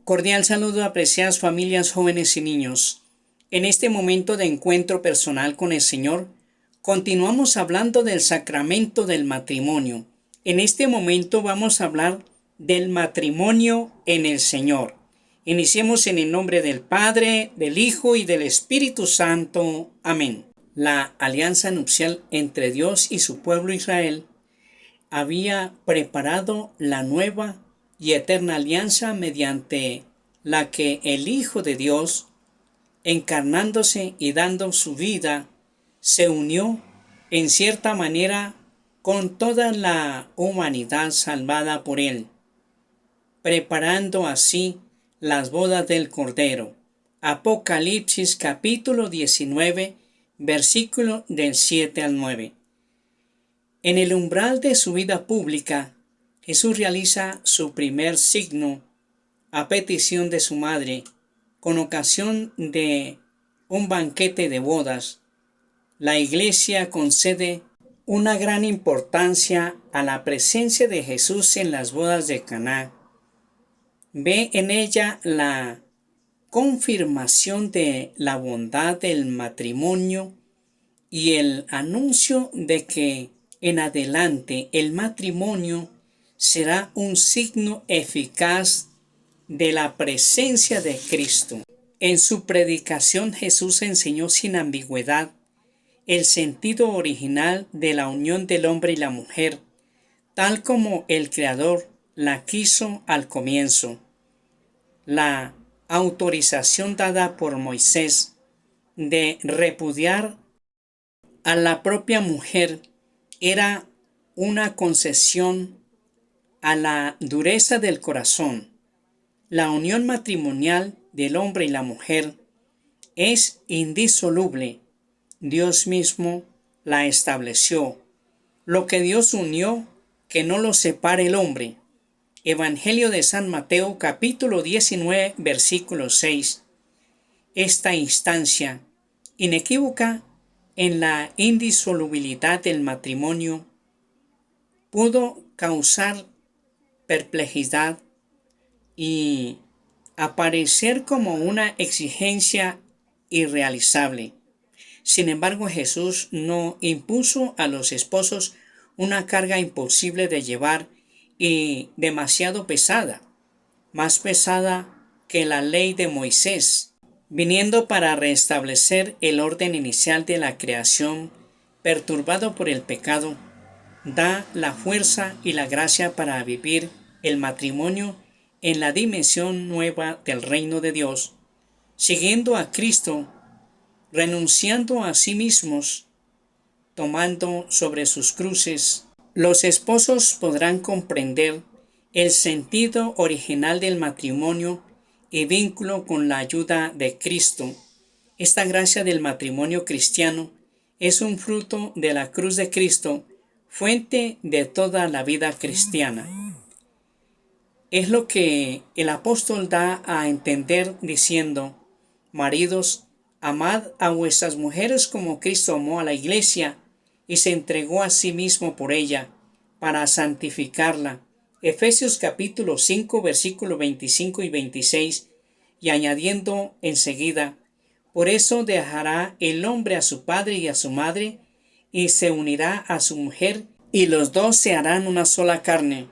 Cordial saludo a apreciadas familias, jóvenes y niños. En este momento de encuentro personal con el Señor, continuamos hablando del sacramento del matrimonio. En este momento vamos a hablar del matrimonio en el Señor. Iniciemos en el nombre del Padre, del Hijo y del Espíritu Santo. Amén. La alianza nupcial entre Dios y su pueblo Israel había preparado la nueva y eterna alianza mediante la que el Hijo de Dios, encarnándose y dando su vida, se unió en cierta manera con toda la humanidad salvada por él, preparando así las bodas del Cordero. Apocalipsis capítulo 19, versículo del 7 al 9. En el umbral de su vida pública, Jesús realiza su primer signo a petición de su madre, con ocasión de un banquete de bodas. La Iglesia concede una gran importancia a la presencia de Jesús en las bodas de Caná. Ve en ella la confirmación de la bondad del matrimonio y el anuncio de que en adelante el matrimonio será un signo eficaz de la presencia de Cristo. En su predicación Jesús enseñó sin ambigüedad el sentido original de la unión del hombre y la mujer, tal como el Creador la quiso al comienzo. La autorización dada por Moisés de repudiar a la propia mujer era una concesión a la dureza del corazón. La unión matrimonial del hombre y la mujer es indisoluble. Dios mismo la estableció. Lo que Dios unió, que no lo separe el hombre. Evangelio de San Mateo, capítulo 19, versículo 6. Esta instancia inequívoca en la indisolubilidad del matrimonio pudo causar perplejidad y aparecer como una exigencia irrealizable. Sin embargo, Jesús no impuso a los esposos una carga imposible de llevar y demasiado pesada, más pesada que la ley de Moisés, viniendo para restablecer el orden inicial de la creación perturbado por el pecado. Da la fuerza y la gracia para vivir el matrimonio en la dimensión nueva del reino de Dios, siguiendo a Cristo, renunciando a sí mismos, tomando sobre sus cruces. Los esposos podrán comprender el sentido original del matrimonio y vínculo con la ayuda de Cristo. Esta gracia del matrimonio cristiano es un fruto de la cruz de Cristo, fuente de toda la vida cristiana. Es lo que el apóstol da a entender diciendo: maridos, amad a vuestras mujeres como Cristo amó a la iglesia y se entregó a sí mismo por ella, para santificarla. Efesios capítulo 5, versículos 25 y 26, y añadiendo enseguida: por eso dejará el hombre a su padre y a su madre, y se unirá a su mujer, y los dos se harán una sola carne.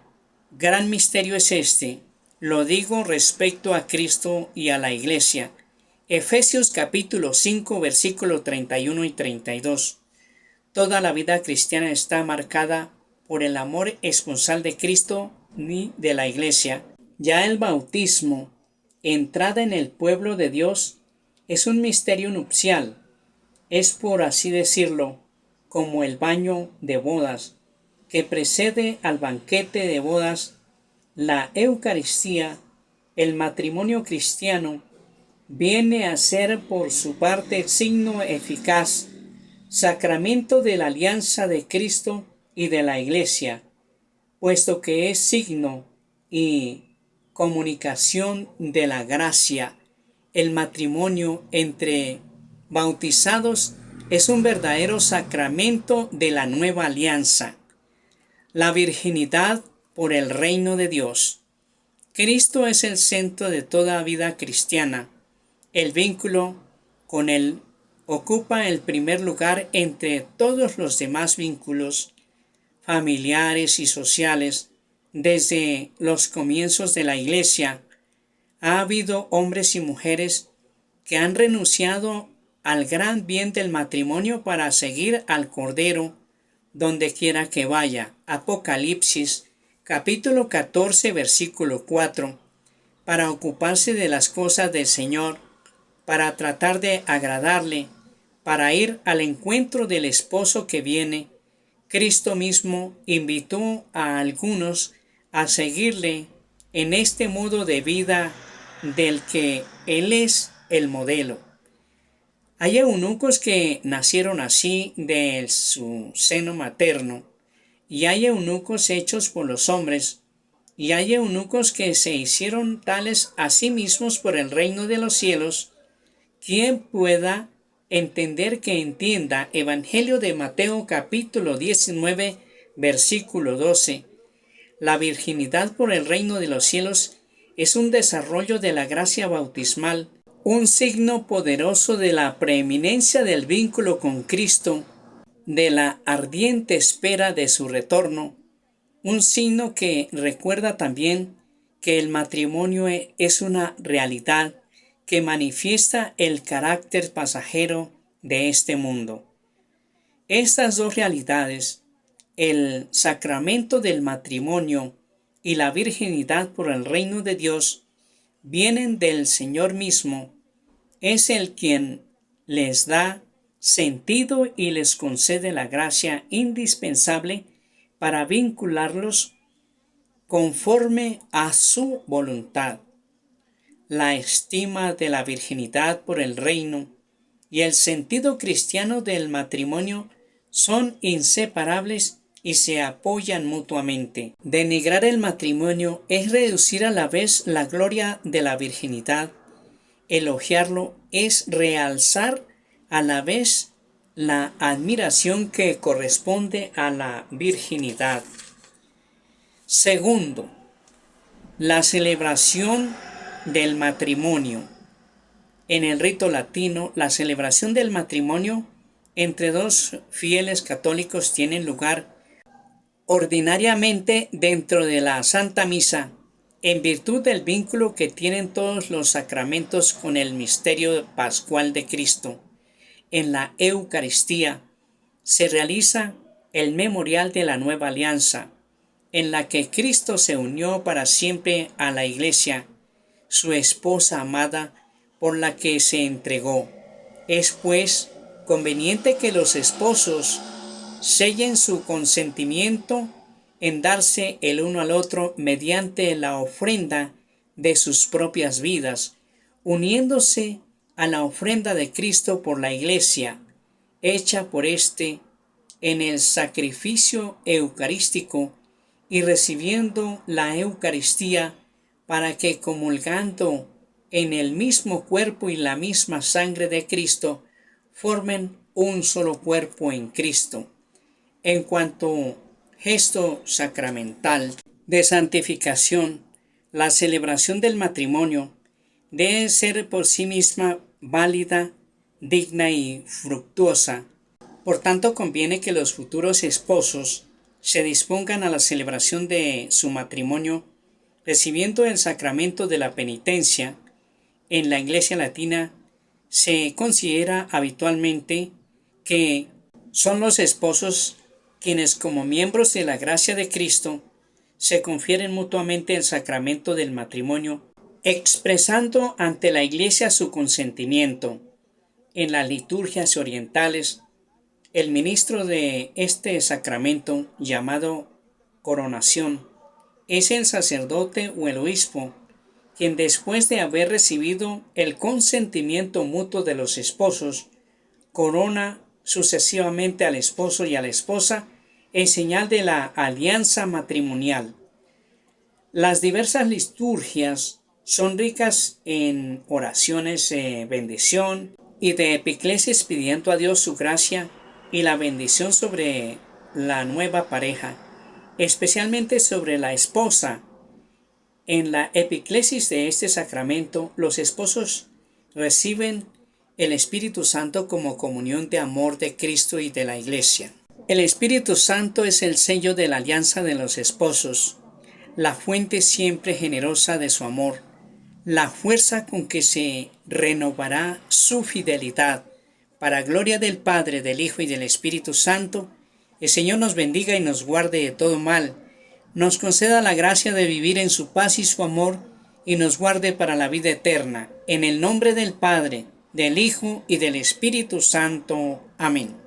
Gran misterio es este. Lo digo respecto a Cristo y a la Iglesia. Efesios capítulo 5, versículos 31 y 32. Toda la vida cristiana está marcada por el amor esponsal de Cristo y de la Iglesia. Ya el bautismo, entrada en el pueblo de Dios, es un misterio nupcial. Es, por así decirlo, como el baño de bodas que precede al banquete de bodas. La Eucaristía, el matrimonio cristiano, viene a ser por su parte signo eficaz, sacramento de la alianza de Cristo y de la Iglesia, puesto que es signo y comunicación de la gracia. El matrimonio entre bautizados es un verdadero sacramento de la nueva alianza. La virginidad por el reino de Dios. Cristo es el centro de toda vida cristiana. El vínculo con Él ocupa el primer lugar entre todos los demás vínculos familiares y sociales. Desde los comienzos de la Iglesia ha habido hombres y mujeres que han renunciado al gran bien del matrimonio para seguir al Cordero donde quiera que vaya. Apocalipsis capítulo 14 versículo 4. Para ocuparse de las cosas del Señor, para tratar de agradarle, para ir al encuentro del esposo que viene. Cristo mismo invitó a algunos a seguirle en este modo de vida del que Él es el modelo. Hay eunucos que nacieron así de su seno materno, y hay eunucos hechos por los hombres, y hay eunucos que se hicieron tales a sí mismos por el reino de los cielos. Quien pueda entender que entienda. Evangelio de Mateo capítulo 19 versículo 12. La virginidad por el reino de los cielos es un desarrollo de la gracia bautismal, un signo poderoso de la preeminencia del vínculo con Cristo, de la ardiente espera de su retorno, un signo que recuerda también que el matrimonio es una realidad que manifiesta el carácter pasajero de este mundo. Estas dos realidades, el sacramento del matrimonio y la virginidad por el reino de Dios, vienen del Señor mismo. Es el quien les da sentido y les concede la gracia indispensable para vincularlos conforme a su voluntad. La estima de la virginidad por el reino y el sentido cristiano del matrimonio son inseparables y se apoyan mutuamente. Denigrar el matrimonio es reducir a la vez la gloria de la virginidad. Elogiarlo es realzar a la vez la admiración que corresponde a la virginidad. Segundo, la celebración del matrimonio. En el rito latino, la celebración del matrimonio entre dos fieles católicos tiene lugar ordinariamente dentro de la Santa Misa, en virtud del vínculo que tienen todos los sacramentos con el misterio pascual de Cristo. En la Eucaristía se realiza el memorial de la nueva alianza, en la que Cristo se unió para siempre a la Iglesia, su esposa amada, por la que se entregó. Es pues conveniente que los esposos sellen su consentimiento en darse el uno al otro mediante la ofrenda de sus propias vidas, uniéndose a la ofrenda de Cristo por la Iglesia, hecha por éste en el sacrificio eucarístico, y recibiendo la Eucaristía para que, comulgando en el mismo cuerpo y la misma sangre de Cristo, formen un solo cuerpo en Cristo. En cuanto gesto sacramental de santificación, la celebración del matrimonio debe ser por sí misma válida, digna y fructuosa. Por tanto, conviene que los futuros esposos se dispongan a la celebración de su matrimonio recibiendo el sacramento de la penitencia. En la Iglesia latina se considera habitualmente que son los esposos quienes, como miembros de la gracia de Cristo, se confieren mutuamente el sacramento del matrimonio, expresando ante la Iglesia su consentimiento. En las liturgias orientales, el ministro de este sacramento, llamado coronación, es el sacerdote o el obispo, quien después de haber recibido el consentimiento mutuo de los esposos, corona sucesivamente al esposo y a la esposa en señal de la alianza matrimonial. Las diversas liturgias son ricas en oraciones de bendición y de epiclesias pidiendo a Dios su gracia y la bendición sobre la nueva pareja, especialmente sobre la esposa. En la epiclesis de este sacramento, los esposos reciben el Espíritu Santo como comunión de amor de Cristo y de la Iglesia. El Espíritu Santo es el sello de la alianza de los esposos, la fuente siempre generosa de su amor, la fuerza con que se renovará su fidelidad. Para gloria del Padre, del Hijo y del Espíritu Santo, el Señor nos bendiga y nos guarde de todo mal, nos conceda la gracia de vivir en su paz y su amor, y nos guarde para la vida eterna. En el nombre del Padre, del Hijo y del Espíritu Santo. Amén.